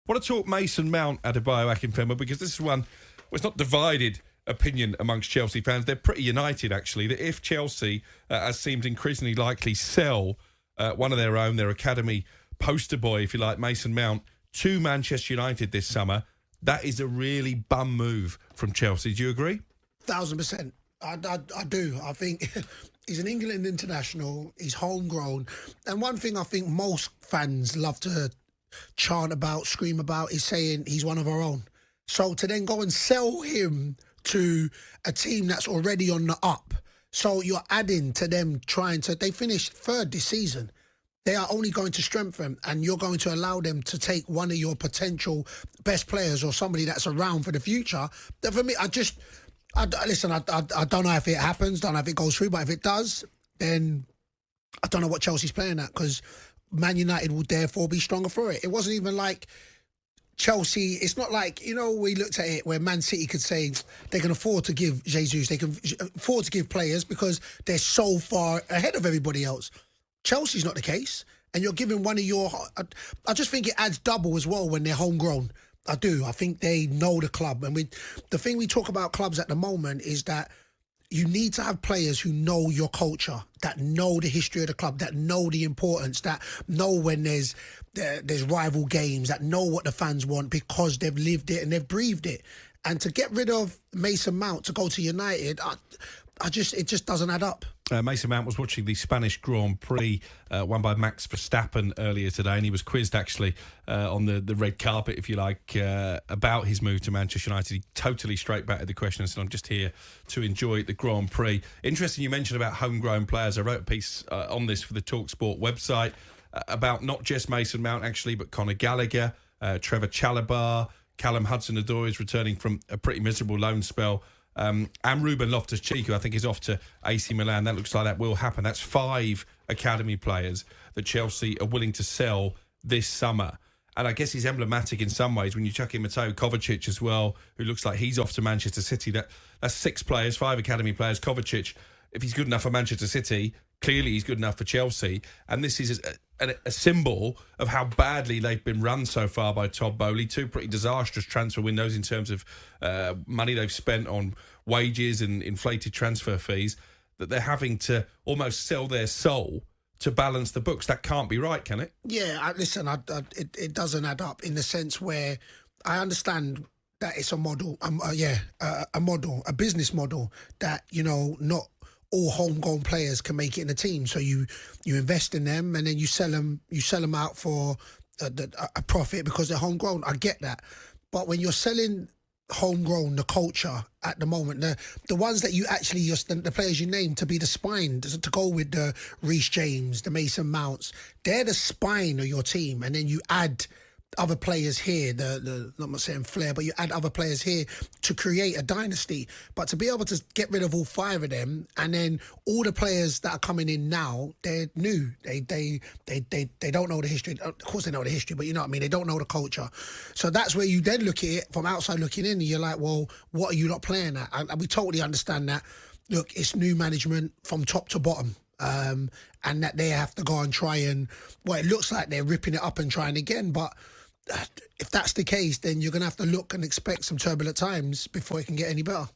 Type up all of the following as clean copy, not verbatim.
want to talk Mason Mount, Adebayo Akinfenwa, because this is one, well, it's not divided opinion amongst Chelsea fans. They're pretty united, actually, that if Chelsea, as seems increasingly likely, sell one of their own, their academy poster boy, if you like, Mason Mount, to Manchester United this summer, that is a really bum move from Chelsea. Do you agree? 1,000%. I do. I think he's an England international. He's homegrown. And one thing I think most fans love to chant about, scream about, is saying he's one of our own. So to then go and sell him to a team that's already on the up. So you're adding to them they finished third this season. They are only going to strengthen, and you're going to allow them to take one of your potential best players or somebody that's around for the future. That for me, I don't know if it happens, don't know if it goes through, but if it does, then I don't know what Chelsea's playing at, because Man United will therefore be stronger for it. It wasn't even like Chelsea, it's not like, we looked at it where Man City could say they can afford to give Jesus, they can afford to give players because they're so far ahead of everybody else. Chelsea's not the case, and you're giving one of your... I just think it adds double as well when they're homegrown. I do. I think they know the club. And the thing we talk about clubs at the moment is that you need to have players who know your culture, that know the history of the club, that know the importance, that know when there's rival games, that know what the fans want because they've lived it and they've breathed it. And to get rid of Mason Mount to go to United, it just doesn't add up. Mason Mount was watching the Spanish Grand Prix won by Max Verstappen earlier today, and he was quizzed actually on the red carpet, if you like, about his move to Manchester United. He totally straight back at the question and said, I'm just here to enjoy the Grand Prix. Interesting you mentioned about homegrown players. I wrote a piece on this for the TalkSport website about not just Mason Mount actually, but Conor Gallagher, Trevor Chalobah, Callum Hudson-Odoi is returning from a pretty miserable loan spell. And Ruben Loftus-Cheek, who I think is off to AC Milan. That looks like that will happen. That's 5 academy players that Chelsea are willing to sell this summer. And I guess he's emblematic in some ways when you chuck in Mateo Kovacic as well, who looks like he's off to Manchester City. That's 6 players, 5 academy players. Kovacic, if he's good enough for Manchester City, clearly he's good enough for Chelsea. And this is a symbol of how badly they've been run so far by Todd Boehly. 2 pretty disastrous transfer windows in terms of money they've spent on wages and inflated transfer fees, that they're having to almost sell their soul to balance the books. That can't be right, can it? Yeah, it doesn't add up in the sense where I understand that it's a model, a business model that, not all homegrown players can make it in the team. So you invest in them and then you sell them out for a profit because they're homegrown. I get that. But when you're selling homegrown, the culture at the moment, the ones that you actually, the players you name to be the spine, to go with the Reece James, the Mason Mounts, they're the spine of your team. And then you add other players here, I'm not saying flair, but you add other players here to create a dynasty. But to be able to get rid of all 5 of them, and then all the players that are coming in now, they're new. They don't know the history. Of course they know the history, but you know what I mean? They don't know the culture. So that's where you then look at it from outside looking in, and you're like, well, what are you not playing at? And we totally understand that. Look, it's new management from top to bottom. And that they have to go and try and, it looks like they're ripping it up and trying again, but if that's the case, then you're going to have to look and expect some turbulent times before it can get any better.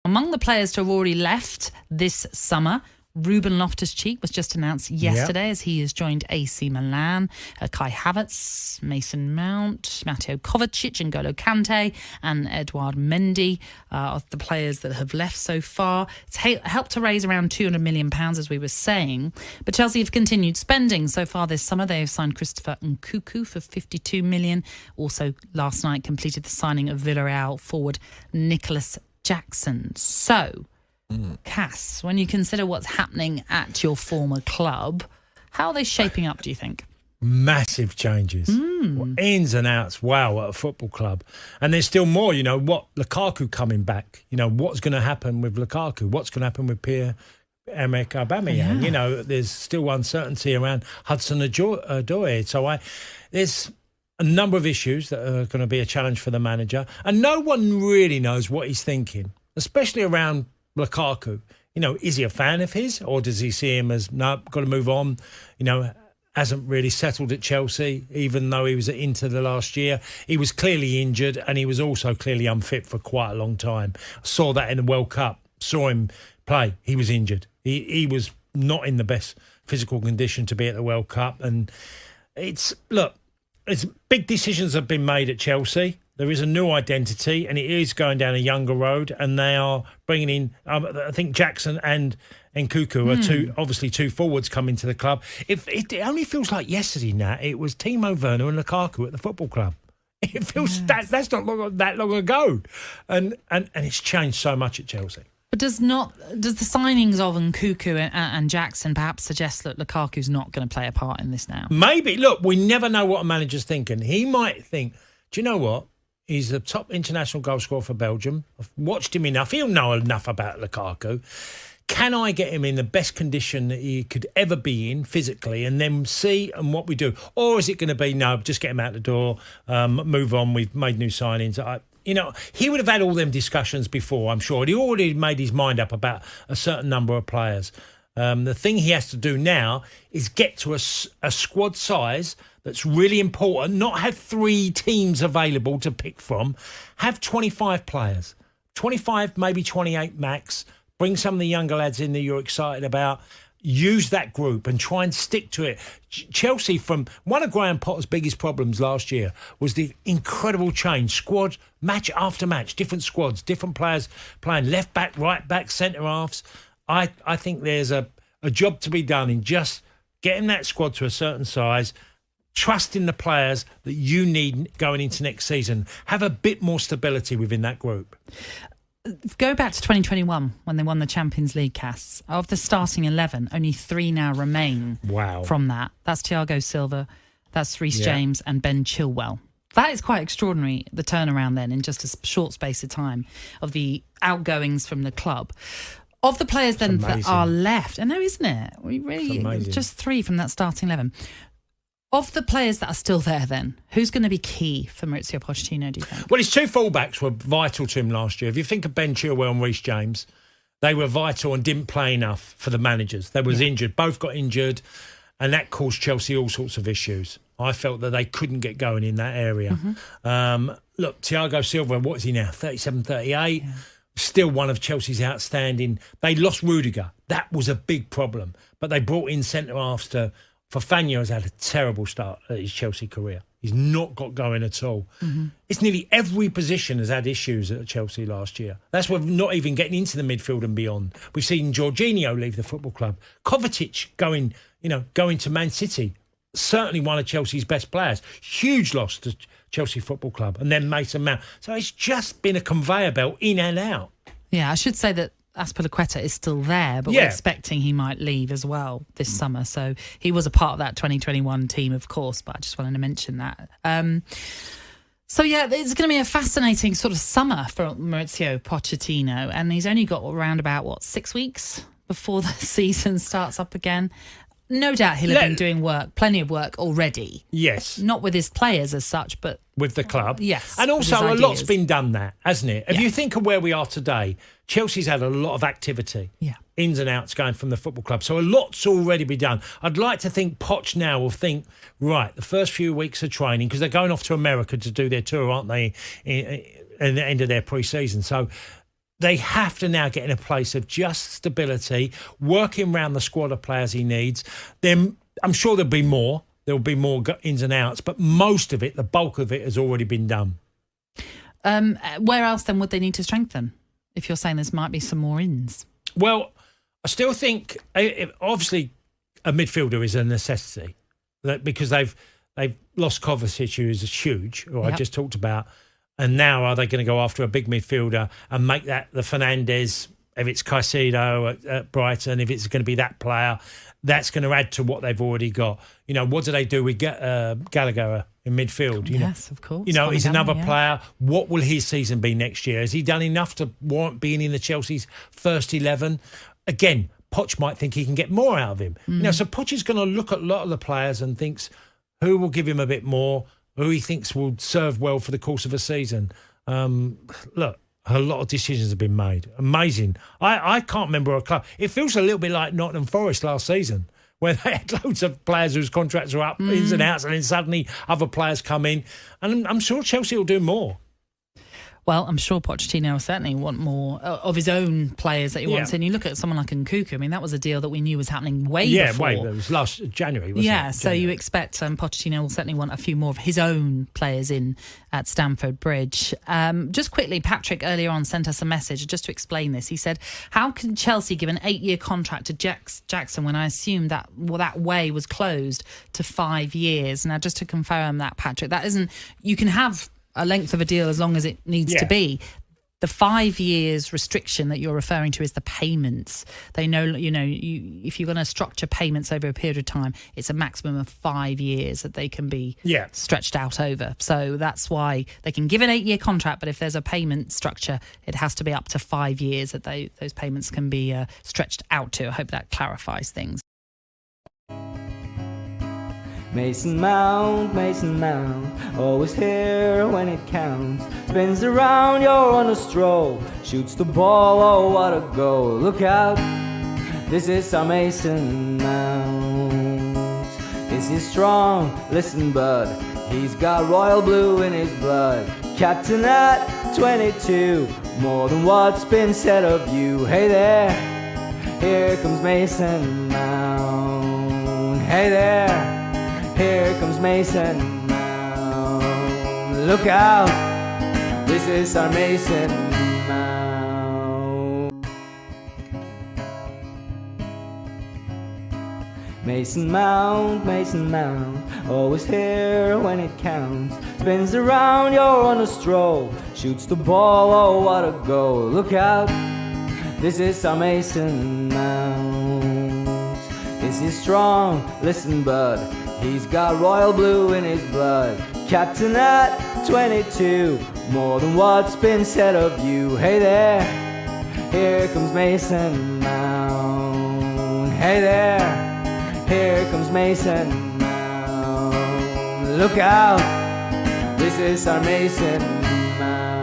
Among the players to have already left this summer, Ruben Loftus-Cheek was just announced yesterday as he has joined AC Milan. Kai Havertz, Mason Mount, Mateo Kovacic, N'Golo Kante and Edouard Mendy are the players that have left so far. It's helped to raise around £200 million, as we were saying. But Chelsea have continued spending. So far this summer, they have signed Christopher Nkunku for £52 million. Also, last night, completed the signing of Villarreal forward Nicholas Jackson. So, Cass, when you consider what's happening at your former club, how are they shaping up, do you think? Massive changes. Ins and outs, wow, at a football club. And there's still more, what Lukaku coming back, what's going to happen with Lukaku, what's going to happen with Pierre-Emerick Aubameyang. Yeah. There's still uncertainty around Hudson-Odoi. So there's a number of issues that are going to be a challenge for the manager. And no one really knows what he's thinking, especially around Lukaku. Is he a fan of his, or does he see him as, no, got to move on? hasn't really settled at Chelsea, even though he was at Inter the last year. He was clearly injured, and he was also clearly unfit for quite a long time. I saw that in the World Cup, saw him play. He was injured. He was not in the best physical condition to be at the World Cup. And it's big decisions have been made at Chelsea. There is a new identity, and it is going down a younger road, and they are bringing in, I think, Jackson and Nkunku are two forwards coming to the club. It only feels like yesterday, Nat, it was Timo Werner and Lukaku at the football club. It feels that's not that long ago. And it's changed so much at Chelsea. But does the signings of Nkunku and Jackson perhaps suggest that Lukaku's not going to play a part in this now? Maybe. Look, we never know what a manager's thinking. He might think, do you know what? He's the top international goal scorer for Belgium. I've watched him enough. He'll know enough about Lukaku. Can I get him in the best condition that he could ever be in physically, and then see what we do? Or is it going to be, no, just get him out the door, move on, we've made new signings? He would have had all them discussions before, I'm sure. He already made his mind up about a certain number of players. The thing he has to do now is get to a squad size that's really important, not have 3 teams available to pick from. Have 25 players, 25, maybe 28 max. Bring some of the younger lads in that you're excited about. Use that group and try and stick to it. Chelsea, from one of Graham Potter's biggest problems last year, was the incredible change. Squad, match after match, different squads, different players playing left back, right back, centre halves. I think there's a job to be done in just getting that squad to a certain size, trusting the players that you need going into next season. Have a bit more stability within that group. Go back to 2021 when they won the Champions League casts. Of the starting 11, only 3 now remain from that. That's Thiago Silva, that's Reece James and Ben Chilwell. That is quite extraordinary, the turnaround then in just a short space of time of the outgoings from the club. Of the players then that are left, I know, isn't it? We really just 3 from that starting 11. Of the players that are still there then, who's going to be key for Maurizio Pochettino, do you think? Well, his 2 fullbacks were vital to him last year. If you think of Ben Chilwell and Reece James, they were vital and didn't play enough for the managers. They was injured. Both got injured, and that caused Chelsea all sorts of issues. I felt that they couldn't get going in that area. Look, Thiago Silva, what is he now? 37, 38? Yeah. Still one of Chelsea's outstanding. They lost Rudiger. That was a big problem. But they brought in centre-halves to... Fabinho has had a terrible start at his Chelsea career. He's not got going at all. It's nearly every position has had issues at Chelsea last year. That's why we're not even getting into the midfield and beyond. We've seen Jorginho leave the football club. Kovacic going to Man City. Certainly one of Chelsea's best players. Huge loss to Chelsea Football Club. And then Mason Mount. So it's just been a conveyor belt in and out. Yeah, I should say that Azpilicueta is still there, but we're expecting he might leave as well this summer. So he was a part of that 2021 team, of course, but I just wanted to mention that. So, it's going to be a fascinating sort of summer for Maurizio Pochettino, and he's only got around about, 6 weeks before the season starts up again. No doubt he'll have been doing plenty of work already. Yes. Not with his players as such, but... with the club. Yes. And also a lot's been done that, hasn't it? If you think of where we are today, Chelsea's had a lot of activity. Yeah. Ins and outs going from the football club. So a lot's already been done. I'd like to think Poch now will think, right, the first few weeks of training, because they're going off to America to do their tour, aren't they, in the end of their pre-season. So... they have to now get in a place of just stability, working around the squad of players he needs. Then I'm sure there'll be more. There'll be more ins and outs, but most of it, the bulk of it, has already been done. Where else then would they need to strengthen? If you're saying there might be some more ins. Well, I still think obviously a midfielder is a necessity, because they've lost Kovacic, who is huge, who I just talked about. And now are they going to go after a big midfielder and make that the Fernandes, if it's Caicedo at Brighton, if it's going to be that player, that's going to add to what they've already got. What do they do with Gallagher in midfield? Yes, of course. He's another player. What will his season be next year? Has he done enough to warrant being in the Chelsea's first 11? Again, Poch might think he can get more out of him. So Poch is going to look at a lot of the players and thinks who will give him a bit more, who he thinks will serve well for the course of a season. Look, a lot of decisions have been made. Amazing. I can't remember a club. It feels a little bit like Nottingham Forest last season where they had loads of players whose contracts were up, ins and outs, and then suddenly other players come in. And I'm sure Chelsea will do more. Well, I'm sure Pochettino will certainly want more of his own players that he wants in. You look at someone like Nkunku. I mean, that was a deal that we knew was happening way before. It was last January, wasn't it? Yeah, so you expect Pochettino will certainly want a few more of his own players in at Stamford Bridge. Just quickly, Patrick earlier on sent us a message just to explain this. He said, how can Chelsea give an 8-year contract to Jackson when I assume that that way was closed to 5 years? Now, just to confirm that, Patrick, that isn't... You can have a length of a deal as long as it needs to be. The 5 years restriction that you're referring to is the payments. They know, if you're going to structure payments over a period of time, it's a maximum of 5 years that they can be stretched out over. So that's why they can give an 8-year contract, but if there's a payment structure, it has to be up to 5 years that those payments can be stretched out to. I hope that clarifies things. Mason Mount, always here when it counts. Spins around, you're on a stroll. Shoots the ball, oh what a goal. Look out, this is our Mason Mount. Is he strong? Listen bud, he's got royal blue in his blood. Captain at 22, more than what's been said of you. Hey there, here comes Mason Mount. Hey there, here comes Mason Mount. Look out, this is our Mason Mount. Mason Mount, always here when it counts. Spins around, you're on a stroll. Shoots the ball, oh what a goal. Look out, this is our Mason Mount. Is he strong? Listen bud, he's got royal blue in his blood. Captain at 22, more than what's been said of you. Hey there, here comes Mason Mount. Hey there, here comes Mason Mount. Look out, this is our Mason Mount.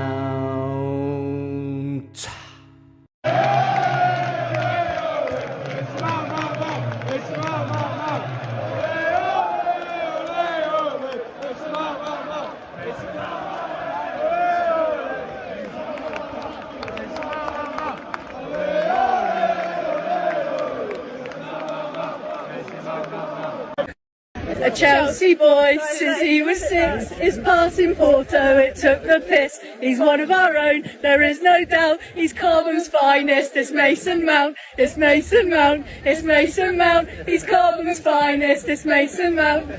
A Chelsea boy since he was 6, his passing Porto, it took the piss. He's one of our own, there is no doubt, he's Carbon's finest. It's Mason Mount, it's Mason Mount, it's Mason Mount, he's Carbon's finest. It's Mason Mount.